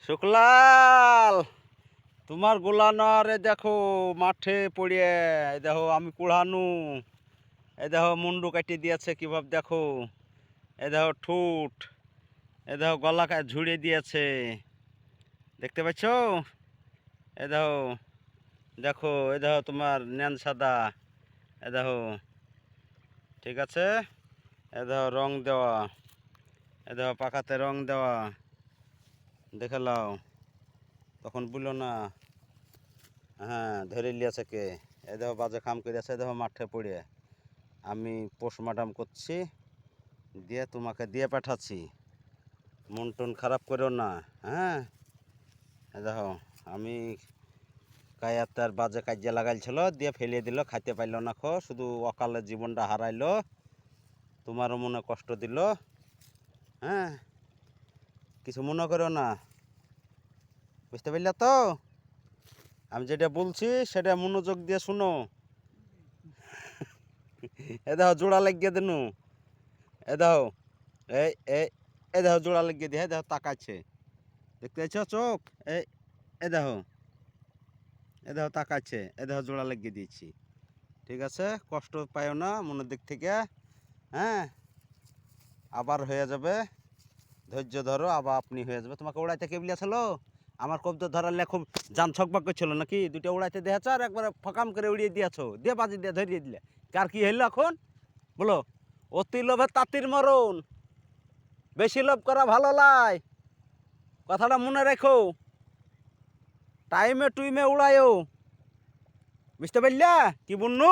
শুক্লাল তোমার গোলানারে দেখো মাঠে পড়িয়ে দেখো আমি কুড়ানু দেখো মুন্ডু কাটিয়ে দিয়েছে কিভাবে দেখো দেখো ঠুট দেখো গলা ঝুড়িয়ে দিয়েছে দেখতে পাচ্ছ দেখো দেখো দেখো তোমার ন্যান সাদা দেখো ঠিক আছে দেখো রং দেওয়া দেখো পাখাতে রং দেওয়া দেখে লাও তখন বললো না হ্যাঁ ধরে লিয়াছে কে এ দেখো বাজে কাম করেছে দেখো মাঠে পড়ে আমি পোস্টমর্টম করছি দিয়ে তোমাকে দিয়ে পাঠাচ্ছি মন টন খারাপ করো না হ্যাঁ দেখো আমি কায়াতার বাজে কাজে লাগাইছিল দিয়ে ফেলিয়ে দিল খাইতে পারলো না খো শুধু অকালে জীবনটা হারাইলো তোমারও মনে কষ্ট দিল হ্যাঁ কিছু মনে করো না বুঝতে পারলে তো আমি যেটা বলছি সেটা মনোযোগ দিয়ে শুনো এ দেখো জোড়া লাগিয়ে দেনু এ দেখো এই এ দেখো জোড়া লাগিয়ে দিয়ে দেখো তাকাচ্ছে দেখতে পাচ্ছ চোখ এ দেখো তাকাচ্ছে এ দেখো জোড়া লাগিয়ে দিয়েছি ঠিক আছে কষ্ট পাইও না মনের দিক থেকে হ্যাঁ আবার হয়ে যাবে ধৈর্য ধরো আবার আপনি হয়ে যাবে তোমাকে উড়াইতে কে বলিয়াছিল আমার কব্জ ধরালে খুব জান ছকবাক করছিল নাকি দুটো উড়াইতে দিয়েছ আর একবার ফকাম করে উড়িয়ে দিয়েছ দিয়ে বাজি দিয়ে ধরিয়ে দিলে কার কি হইলো এখন বলো অতি লোভে তাঁতির মরণ বেশি লোভ করা ভালো লাই কথাটা মনে রেখো টাইমে টুইমে উড়াইও বুঝতে পারলা কি বলনু